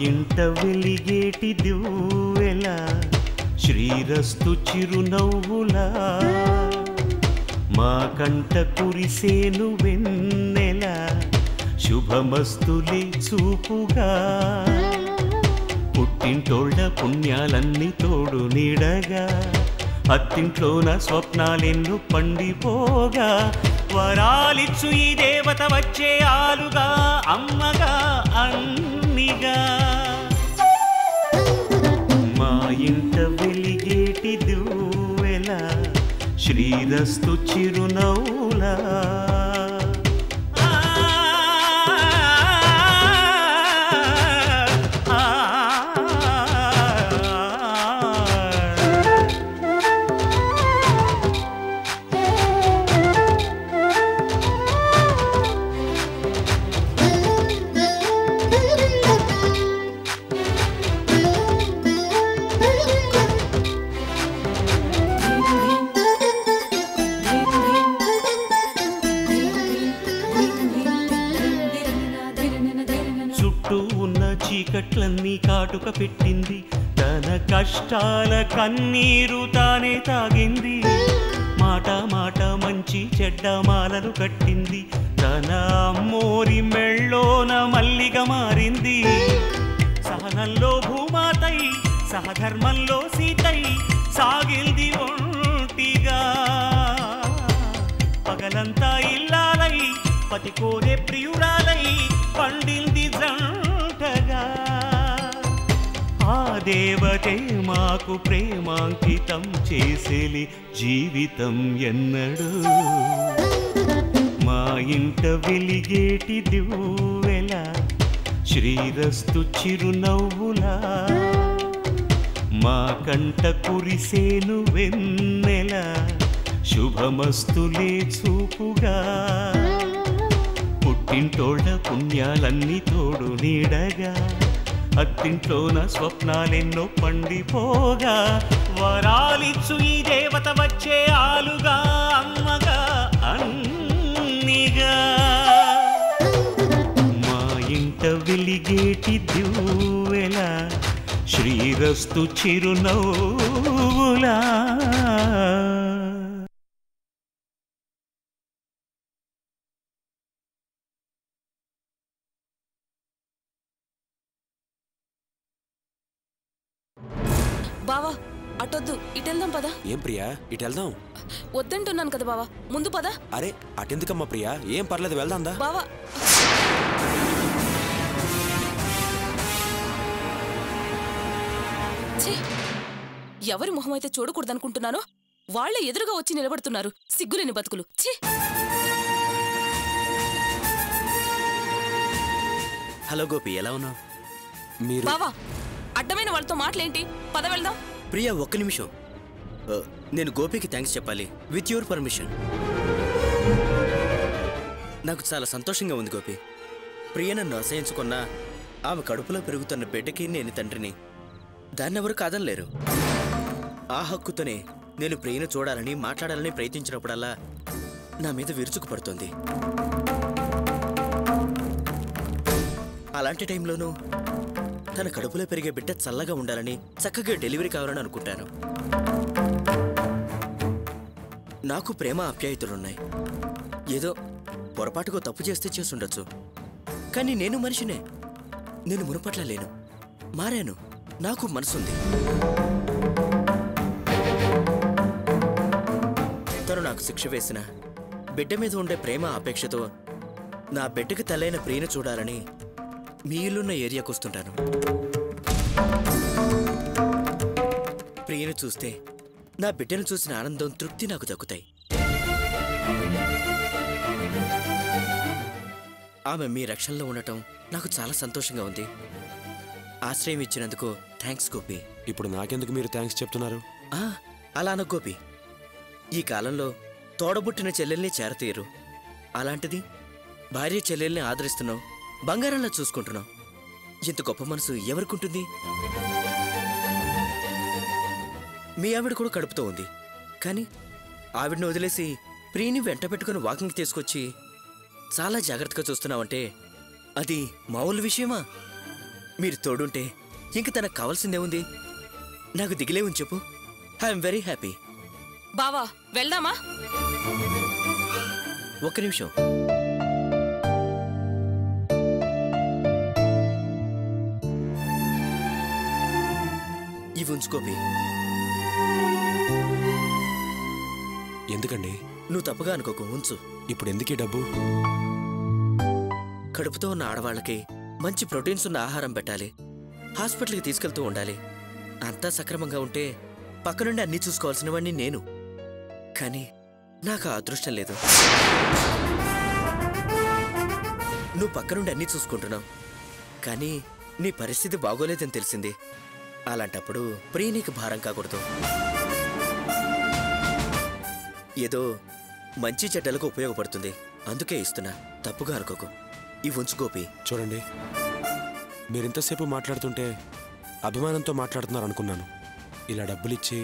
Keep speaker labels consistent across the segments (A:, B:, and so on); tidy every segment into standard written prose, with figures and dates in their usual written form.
A: ఇంట వెలిగేటి దివ్వెలా శ్రీరస్తు చిరునవ్వులా మా కంట కురిసేను వెన్నెలా శుభమస్తులే చూపుగా పుట్టింటోళ్ళ పుణ్యాలన్నీ తోడు నీడగా అత్తింట్లోన స్వప్నాలెన్ను పండిపోగా వరాలిచ్చు ఈ దేవత వచ్చే ఆలుగా అమ్మగా అన్నిగా మా ఇంట వెలిగేటి దివ్వెలా శ్రీరస్తు చిరునవ్వులా చీకట్లన్నీ కాటుక పెట్టింది తన కష్టాల కన్నీరు తానే తాగింది మాట మాట మంచి చెడ్డ మాలలు కట్టింది తన అమ్మోరి మెళ్ళోన మల్లిగా మారింది సహనంలో భూమాతై సహధర్మంలో సీతై సాగింది ఒంటిగా పగలంతా ఇల్లాలై పతి కోరే ప్రియురాలై పండింది జంటగా ఆ దేవతే మాకు ప్రేమాంకితం చేసేలి జీవితం ఎన్నడు మా ఇంట వెలిగేటి దివ్వెలా శ్రీరస్తు చిరునవ్వులా మా కంట కురిసేను వెన్నెలా శుభమస్తులే చూపుగా పుట్టింటోళ్ళ పుణ్యాలన్నీ తోడు నీడగా అత్తింట్లోన స్వప్నాలెన్నో పండిపోగా వరాలిచ్చు ఈ దేవత వచ్చే ఆలుగా అమ్మగా అన్నిగా మా ఇంట వెలిగేటి దివ్వెలా శ్రీరస్తు చిరునవ్వులా
B: బావా అటొద్దు ఇటెళ్దాం పదా.
C: ఏం ప్రియా ఇటెళ్దాం?
B: వద్దంటున్నాను కదా బావా, ముందు పదా.
C: అరే అటెందుకమ్మా ప్రియా, ఏం పర్లేదు వెళ్దాందా.
B: బావా ఎవరి మొహం అయితే చూడకూడదనుకుంటున్నానో వాళ్లే ఎదురుగా వచ్చి నిలబడుతున్నారు, సిగ్గులేని బతుకులు.
D: హలో గోపి, ఎలా ఉన్నావు?
C: మీరు
B: బావా అడ్డమైన వాళ్ళతో మాటలేంటి, పద వెళ్దాం.
D: ప్రియా ఒక్క నిమిషం, నేను గోపికి థ్యాంక్స్ చెప్పాలి, విత్ యువర్ పర్మిషన్. నాకు చాలా సంతోషంగా ఉంది గోపి. ప్రియ నన్ను అసహించుకున్నా ఆమె కడుపులో పెరుగుతున్న బిడ్డకి నేను తండ్రిని, దాన్నెవరు కాదనలేరు. ఆ హక్కుతోనే నేను ప్రియను చూడాలని మాట్లాడాలని ప్రయత్నించినప్పుడల్లా నా మీద విరుచుకుపడుతుంది. అలాంటి టైంలోనూ తన కడుపులో పెరిగే బిడ్డ చల్లగా ఉండాలని, చక్కగా డెలివరీ కావాలని అనుకుంటాను. నాకు ప్రేమ ఆప్యాయతలున్నాయి. ఏదో పొరపాటుగా తప్పు చేస్తే చేసుండొచ్చు, కానీ నేను మనిషినే. నేను మునుపట్ల లేను, మారాను. నాకు మనసుంది. తను నాకు శిక్ష వేసిన బిడ్డ మీద ఉండే ప్రేమ ఆపేక్షతో నా బిడ్డకి తల్లైన ప్రియను చూడాలని మీ ఇల్లున్న ఏరియాకు వస్తుంటాను. ప్రియను చూస్తే నా బిడ్డను చూసిన ఆనందం, తృప్తి నాకు దక్కుతాయి. ఆమె మీ రక్షణలో ఉండటం నాకు చాలా సంతోషంగా ఉంది. ఆశ్రయం ఇచ్చినందుకు థ్యాంక్స్ గోపి.
C: ఇప్పుడు నాకెందుకు మీరు థ్యాంక్స్ చెప్తున్నారు?
D: అలా అన గోపి. ఈ కాలంలో తోడబుట్టిన చెల్లెల్ని చేరతీయరు. అలాంటిది భార్య చెల్లెల్ని ఆదరిస్తున్నావు, బంగారంలా చూసుకుంటున్నావు. ఇంత గొప్ప మనసు ఎవరికుంటుంది? మీ ఆవిడ కూడా కడుపుతో ఉంది, కానీ ఆవిడని వదిలేసి ప్రియని వెంట పెట్టుకుని వాకింగ్ తీసుకొచ్చి చాలా జాగ్రత్తగా చూస్తున్నావంటే అది మామూలు విషయమా? మీరు తోడుంటే ఇంక తనకు కావాల్సిందే ఉంది. నాకు దిగిలే ఉంది చెప్పు. I'm very happy.
B: బావా వెళ్దామా?
D: ఒక్క నిమిషం. ఇవి ఉంచుకోపి.
C: ఎందుకండి?
D: నువ్వు తప్పుగా అనుకోకు, ఉంచు.
C: ఇప్పుడు ఎందుకీ డబ్బు?
D: కడుపుతో ఉన్న ఆడవాళ్ళకి మంచి ప్రోటీన్స్ ఉన్న ఆహారం పెట్టాలి, హాస్పిటల్కి తీసుకెళ్తూ ఉండాలి. అంతా సక్రమంగా ఉంటే పక్కనుండి అన్నీ చూసుకోవాల్సిన వాడిని నేను. కానీ నాకు ఆ అదృష్టం లేదు. నువ్వు పక్కనుండి అన్నీ చూసుకుంటున్నావు, కానీ నీ పరిస్థితి బాగోలేదని తెలిసింది. అలాంటప్పుడు ప్రియ నీకు భారం కాకూడదు. ఏదో మంచి చెడ్డలకు ఉపయోగపడుతుంది, అందుకే ఇస్తున్నా. తప్పుగా అనుకోకు. ఇవి ఉంచు గోపి.
C: చూడండి, మీరింతసేపు మాట్లాడుతుంటే అభిమానంతో మాట్లాడుతున్నారు అనుకున్నాను. ఇలా డబ్బులిచ్చి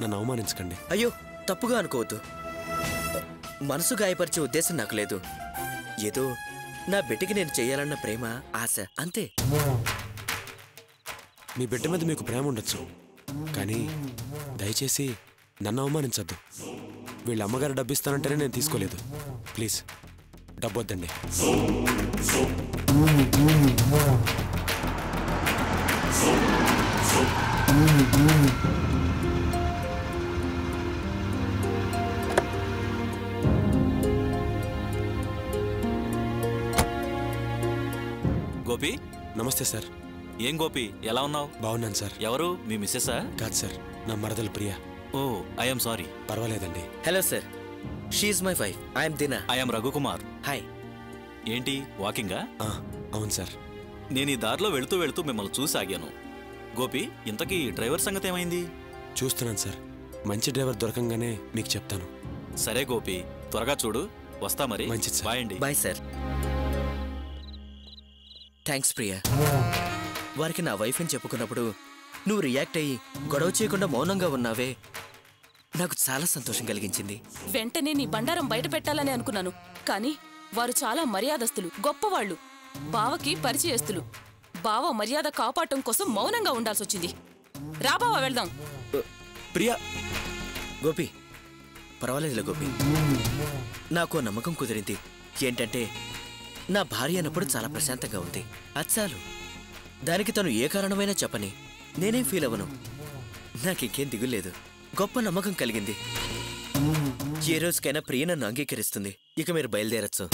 C: నన్ను అవమానించకండి.
D: అయ్యో, తప్పుగా అనుకోవద్దు. మనసు గాయపరిచే ఉద్దేశం నాకు లేదు. ఏదో నా బిడ్డకి నేను చెయ్యాలన్న ప్రేమ, ఆశ, అంతే.
C: మీ బిడ్డ మీద మీకు ప్రేమ ఉండొచ్చు, కానీ దయచేసి నన్ను అవమానించద్దు. వీళ్ళ అమ్మగారు డబ్బు ఇస్తానంటేనే నేను తీసుకోలేదు. ప్లీజ్ డబ్బు వద్దండి.
E: గోపి,
C: నమస్తే సార్.
E: ఏం గోపి, ఎలా ఉన్నావు?
C: బాగున్నాను సార్.
E: ఎవరు, మీ మిస్సెసా?
C: కాదు సార్, నా మరదలు ప్రియా.
E: Oh, I'm sorry.
C: పర్వాలేదండి.
D: Hello sir, she's my wife. I'm Dina.
E: I'm Raghukumar.
D: Hi.
E: ఏంటి, వాకింగా?
C: అవును సార్.
E: నేను ఈ దారిలో వెళుతూ వెళుతూ మిమ్మల్ని చూసి ఆగాను. గోపి, ఇంతకీ డ్రైవర్ సంగతి ఏమైంది?
C: చూస్తున్నాను సార్. మంచి డ్రైవర్ దొరకంగానే మీకు చెప్తాను.
E: సరే గోపి, త్వరగా చూడు. వస్తా మరి.
C: మంచిది సార్.
E: బాయ్ అండి.
D: Bye sir. థ్యాంక్స్ ప్రియా. వారికి నా వైఫ్ అని చెప్పుకున్నప్పుడు నువ్వు రియాక్ట్ అయ్యి గొడవ చేయకుండా మౌనంగా ఉన్నావే, నాకు చాలా సంతోషం కలిగించింది.
B: వెంటనే నీ బండారం బయట పెట్టాలని అనుకున్నాను, కానీ వారు చాలా మర్యాదస్తులు, గొప్పవాళ్లు, బావకి పరిచయస్తులు. బావ మర్యాద కాపాడటం కోసం మౌనంగా ఉండాల్సొచ్చింది. రా బావ, వెళ్దాం.
C: ప్రియా.
D: గోపి, పర్వాలేదులే గోపి. నాకు నమ్మకం కుదిరింది. ఏంటంటే నా భార్య అన్నప్పుడు చాలా ప్రశాంతంగా ఉంది. అచ్చాలు. దానికి తను ఏ కారణమైనా చెప్పని నేనేం ఫీల్ అవ్వను. నాకింకేం దిగులేదు. గొప్ప నమ్మకం కలిగింది. ఏ రోజుకైనా ప్రియ నన్ను అంగీకరిస్తుంది. ఇక మీరు బయలుదేరచ్చు.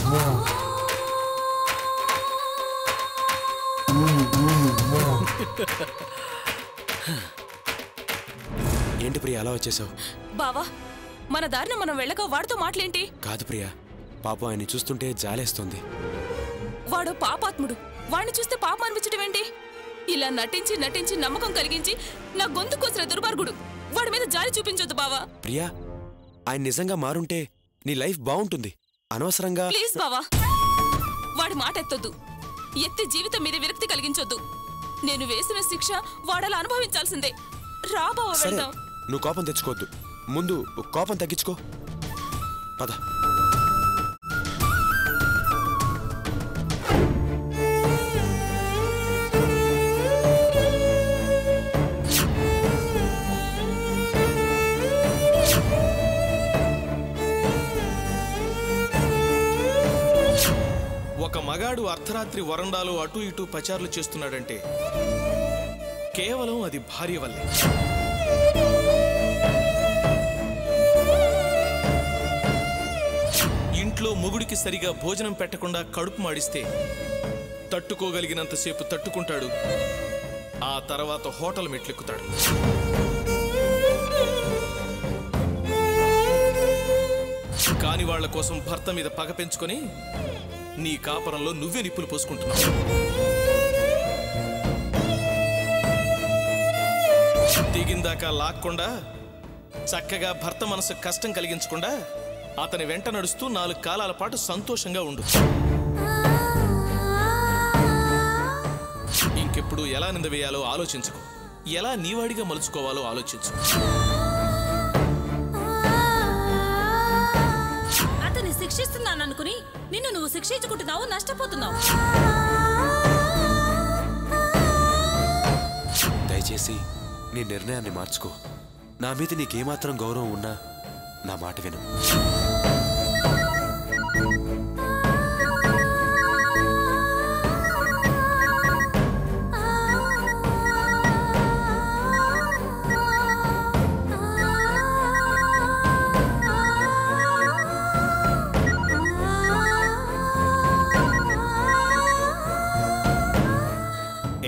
C: ఏంటి ప్రియా అలా వచ్చేసావు?
B: బావా, మన దారిన మనం వెళ్ళక వాడితో మాటలేంటి?
C: కాదు ప్రియా, పాపం ఆయన్ని చూస్తుంటే జాలేస్తుంది.
B: వాడు పాపాత్ముడు. వాడిని చూస్తే పాపం అనిపించడం ఏంటి? ఇలా నటించి నటించి నమ్మకం కలిగించి నా గొంతు కోసిన దుర్మార్గుడు. వాడి మీద జాలి చూపించొద్దు బావా.
C: ప్రియా, ఆయన నిజంగా మారుంటే నీ లైఫ్ బాగుంటుంది. అనవసరంగా.
B: ప్లీజ్ బావా, వాడి మాట ఎత్తొద్దు. ఎత్తి జీవితం మీద విరక్తి కలిగించొద్దు. నేను వేసిన శిక్ష వాడలా అనుభవించాల్సిందే. రా బావా,
C: సరే,
B: వెళ్దాం.
C: నువ్వు కోపం తెచ్చుకోవద్దు. ముందు కోపం తగ్గించుకో. పద.
F: ఒక మగాడు అర్ధరాత్రి వరండాలో అటు ఇటు పచారులు చేస్తున్నాడంటే కేవలం అది భార్య వల్లే. ఇంట్లో మొగుడికి సరిగా భోజనం పెట్టకుండా కడుపు మాడిస్తే తట్టుకోగలిగినంతసేపు తట్టుకుంటాడు. ఆ తర్వాత హోటల్ మెట్లెక్కుతాడు. కాని వాళ్ల కోసం భర్త మీద పగ పెంచుకొని నీ కాపరంలో నువ్వే నిప్పులు పోసుకుంటున్నావు. దిగిందాకా లాక్కుండా చక్కగా భర్త మనసు కష్టం కలిగించకుండా అతని వెంట నడుస్తూ 4 కాలాల పాటు సంతోషంగా ఉండు. ఇంకెప్పుడు ఎలా నింద వేయాలో ఆలోచించుకో, ఎలా నీవాడిగా మలుచుకోవాలో ఆలోచించు.
B: అతన్ని శిక్షిస్తున్నాను అనుకుని నిన్ను నువ్వు శిక్షించుకుంటున్నావు, నష్టపోతున్నావు.
C: దయచేసి నీ నిర్ణయాన్ని మార్చుకో. నా మీద నీకేమాత్రం గౌరవం ఉన్నా నా మాట విను.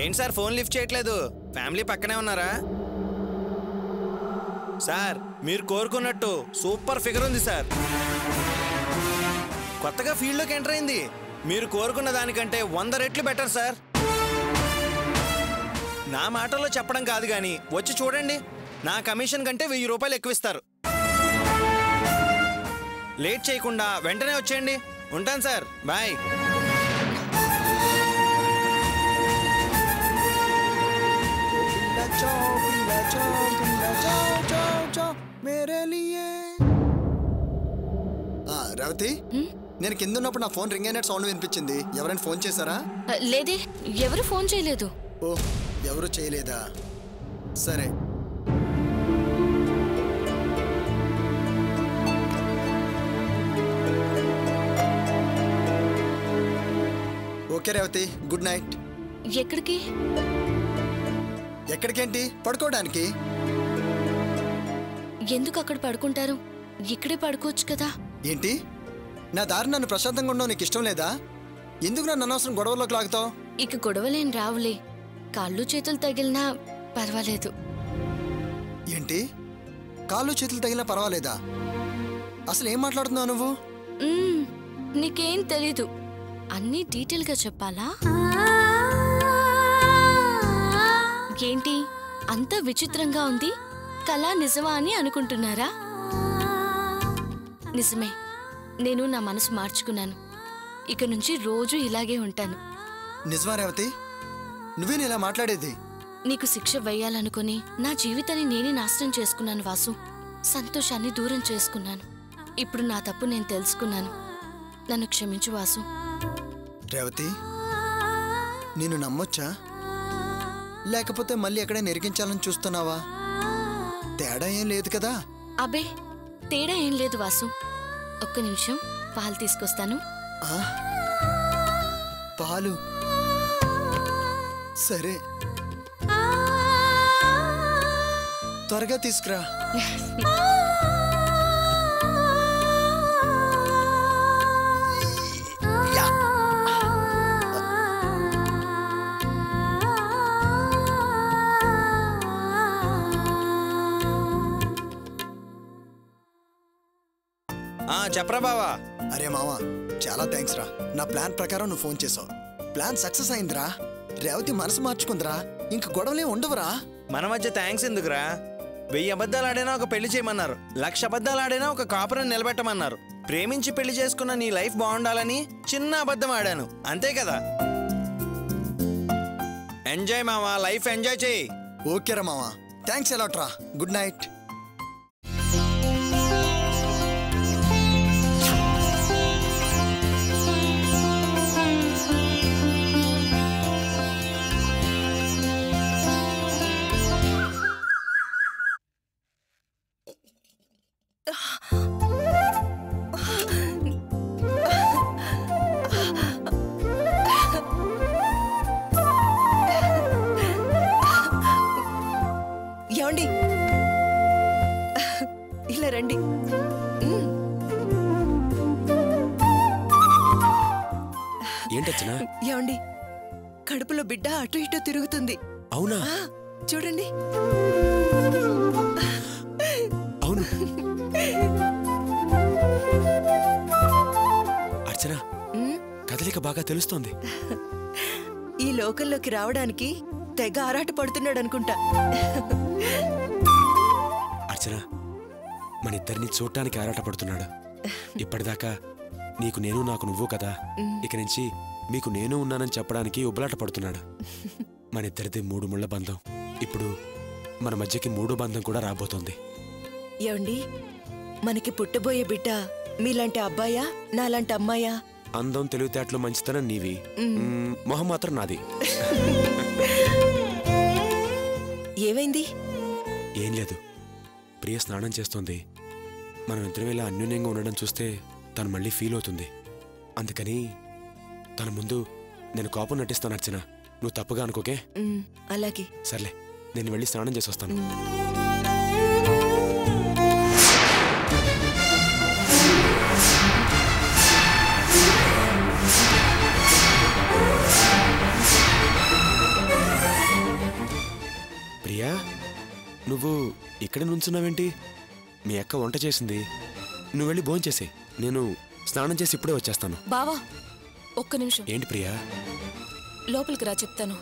G: ఏంటి సార్ ఫోన్ లిఫ్ట్ చేయట్లేదు? ఫ్యామిలీ పక్కనే ఉన్నారా? సార్ మీరు కోరుకున్నట్టు సూపర్ ఫిగర్ ఉంది సార్. కొత్తగా ఫీల్డ్లోకి ఎంటర్ అయింది. మీరు కోరుకున్న దానికంటే 100 రెట్లు బెటర్ సార్. నా మాటల్లో చెప్పడం కాదు కానీ వచ్చి చూడండి. నా కమిషన్ కంటే 1000 రూపాయలు ఎక్కువ ఇస్తారు. లేట్ చేయకుండా వెంటనే వచ్చేయండి. ఉంటాను సార్, బాయ్.
H: రేవతి, నేను కింద ఉన్నప్పుడు నా ఫోన్ రింగ్ అయినట్టు సౌండ్ వినిపించింది. ఎవరైనా ఫోన్ చేశారా?
I: లేదే, ఎవరు ఫోన్ చేయలేదు.
H: ఓ, ఎవరు చేయలేదా? సరే. Okay Revathi, good night.
I: ఎక్కడికి?
H: ఎక్కడికేంటి, పడుకోవడానికి.
I: ఎందుకు అక్కడ పడుకుంటారు? ఇక్కడే పడుకోవచ్చు కదా.
H: ఏంటి, నా దారి నన్ను ప్రశాంతంగా ఉండవు నీకు ఇష్టం లేదా? ఎందుకు నన్ను అనవసరం గొడవలోకి లాగుతావు?
I: ఇక గొడవలేం రావులే. కాళ్ళు చేతులు తగిలినా పర్వాలేదు.
H: ఏంటి, కాళ్ళు చేతులు తగిలినా పర్వాలేదా? అసలు ఏం మాట్లాడుతున్నావు నువ్వు?
I: నీకేం తెలీదు. అన్నీ డీటెయిల్గా చెప్పాలా? ఏంటి అంత విచిత్రంగా ఉంది? కళ నిజమా అని అనుకుంటున్నారా? నిజమే, నేను నా మనసు మార్చుకున్నాను. ఇక నుంచి రోజు ఇలాగే ఉంటాను.
H: నిజమా రేవతి? నువ్వేనా ఇలా మాట్లాడేది?
I: నీకు శిక్ష వేయాలనుకుని నా జీవితాన్ని నేనే నాశనం చేసుకున్నాను వాసు. సంతోషాన్ని దూరం చేసుకున్నాను. ఇప్పుడు నా తప్పు నేను తెలుసుకున్నాను. నన్ను క్షమించు వాసు.
H: రేవతి, నేను నమ్మొచ్చా? లేకపోతే మళ్ళీ ఎక్కడే నెరిగించాలని చూస్తున్నావా? తేడా ఏం లేదు కదా?
I: అబే, తేడా ఏం లేదు వాసు. ఒక్క నిమిషం, పాలు తీసుకొస్తాను.
H: పాలు? సరే, త్వరగా తీసుకురా.
G: చెప్పరా బావా?
H: అరే మావా, చాలా థ్యాంక్స్ రా. నా ప్లాన్ ప్రకారం నువ్వు ఫోన్ చేసావు. ప్లాన్ సక్సెస్ అయిందిరా. రేవతి మనసు మార్చుకుందిరా. ఇంక గొడవలే ఉండవురా.
G: మన మధ్య థ్యాంక్స్ ఎందుకురా? 1000 అబద్ధాలు ఆడైనా ఒక పెళ్లి చేయమన్నారు. 1,00,000 అబద్ధాలు ఆడైనా ఒక కాపురం నిలబెట్టమన్నారు. ప్రేమించి పెళ్లి చేసుకున్న నీ లైఫ్ బాగుండాలని చిన్న అబద్ధం ఆడాను, అంతే కదా? ఎంజాయ్ మావా, లైఫ్ ఎంజాయ్ చేయి.
H: ఓకేరా మావా, థ్యాంక్స్ అలాట్ రా. Good night.
J: ఏమండి, ఇలా రండి.
C: ఏంటచ్చనా?
J: ఏమండి, కడుపులో బిడ్డ అటు ఇటు తిరుగుతుంది.
C: అవునా?
J: చూడండి.
C: అవును. అర్చన, కదలిక బాగా తెలుస్తోంది.
J: ఈ లోకంలోకి రావడానికి తెగ ఆరాట పడుతున్నాడు అనుకుంటా.
C: అర్చన, మన ఇద్దరిని చూడటానికి ఆరాటపడుతున్నాడు. ఇప్పటిదాకా నీకు నేను నాకు నువ్వు కదా, ఇక నుంచి మీకు నేను ఉన్నానని చెప్పడానికి ఉబ్బలాట పడుతున్నాడు. మన ఇద్దరిది 3 ముళ్ళ బంధం, ఇప్పుడు మన మధ్యకి 3వ బంధం కూడా రాబోతోంది.
J: ఏమండి, మనకి పుట్టబోయే బిడ్డ మీలాంటి అబ్బాయా నాలాంటి అమ్మాయా?
C: అందం, తెలివితేటలు, మంచితనం నీవి, మొహం మాత్రం నాది.
J: ఏమైంది?
C: ఏం లేదు, ప్రియ స్నానం చేస్తోంది. మనం ఇద్దరం ఇలా అన్యోన్యంగా ఉండడం చూస్తే తను మళ్ళీ ఫీల్ అవుతుంది. అందుకని తన ముందు నేను కోపం నటిస్తాను. అర్చన, నువ్వు తప్పుగా అనుకోకే.
J: అలాగే.
C: సర్లే, నేను వెళ్ళి స్నానం చేసి వస్తాను. ప్రియా, నువ్వు ఇక్కడ నుంచున్నావేంటి? మీ అక్క వంట చేసింది, నువ్వు వెళ్ళి భోంచేసే. నేను స్నానం చేసి ఇప్పుడే వచ్చేస్తాను.
B: బావా, ఒక్క నిమిషం.
C: ఏంటి ప్రియా?
B: లోపలికి రా, చెప్తాను.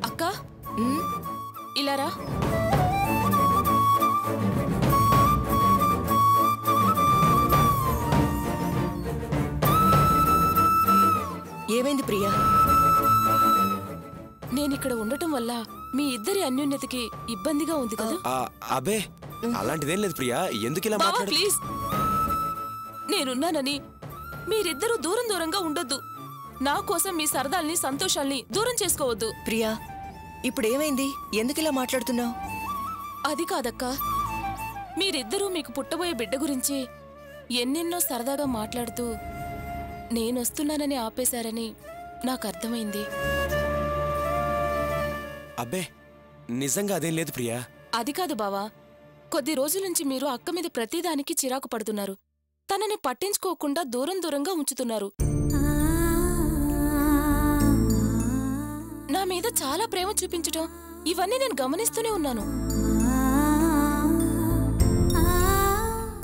B: అక్క, ఇలా రా.
J: ఏమైంది ప్రియా?
B: నేనిక్కడ ఉండటం వల్ల మీ ఇద్దరి అన్యోన్యతకి ఇబ్బందిగా ఉంది కదా?
C: అబే, అలాంటిదేం లేదు ప్రియా. ఎందుకు ఇలా
B: బావా,
C: మాట్లాడు?
B: ప్లీజ్, నేనున్నానని మీరిద్దరూ దూరం దూరంగా ఉండొద్దు. నా కోసం మీ సరదాల్ని, సంతోషాల్ని దూరం చేసుకోవద్దు.
J: ప్రియా, ఇప్పుడేమైంది? ఎందుకిలా మాట్లాడుతున్నావు?
B: అది కాదక్క, మీరిద్దరూ మీకు పుట్టబోయే బిడ్డ గురించి ఎన్నెన్నో సరదాగా మాట్లాడుతూ నేనొస్తున్నానని ఆపేశారని నాకు అర్థమైంది.
C: అబ్బే, నిజంగా అదేం లేదు ప్రియా.
B: అది కాదు బావా, కొద్ది రోజుల నుంచి మీరు అక్క మీద ప్రతిదానికి చిరాకు పడుతున్నారు. తనని పట్టించుకోకుండా దూరం దూరంగా ఉంచుతున్నారు. నా మీద చాలా ప్రేమ చూపించటం, ఇవన్నీ నేను గమనిస్తూనే ఉన్నాను.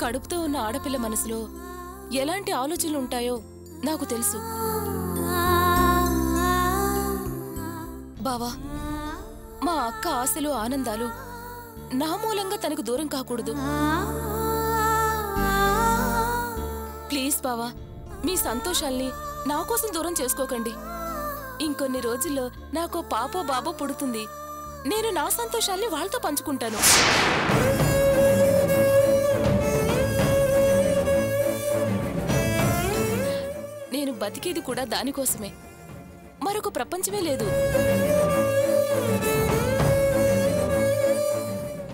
B: కడుపుతో ఉన్న ఆడపిల్ల మనసులో ఎలాంటి ఆలోచనలు ఉంటాయో నాకు తెలుసు. బావా, మా అక్క ఆశలు, ఆనందాలు నా మూలంగా తనకు దూరం కాకూడదు. ప్లీజ్ బావా, మీ సంతోషాల్ని నా కోసం దూరం చేసుకోకండి. ఇంకొన్ని రోజుల్లో నాకు పాపో బాబో పుడుతుంది. నేను నా సంతోషాల్ని వాళ్ళతో పంచుకుంటాను. నేను బతికేది కూడా దానికోసమే, మరొక ప్రపంచమే లేదు.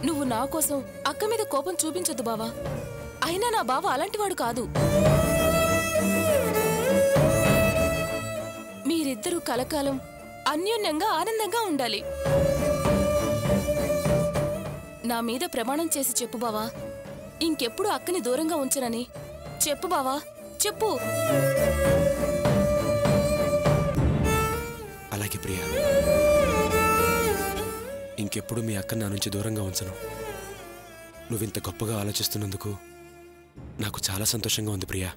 B: నువ్వు నా కోసం అక్క మీద కోపం చూపించొద్దు బావా. అయినా నా బావ అలాంటివాడు కాదు. మీరిద్దరూ కలకాలం అన్యోన్యంగా, ఆనందంగా ఉండాలి. నా మీద ప్రమాణం చేసి చెప్పు బావా, ఇంకెప్పుడు అక్కని దూరంగా ఉంచనని. చెప్పు బావా, చెప్పు.
C: అలాగే ప్రియా, ఇంకెప్పుడు మీ అక్క నా నుంచి దూరంగా ఉంచను. నువ్వింత గొప్పగా ఆలోచిస్తున్నందుకు నాకు చాలా సంతోషంగా ఉంది ప్రియా.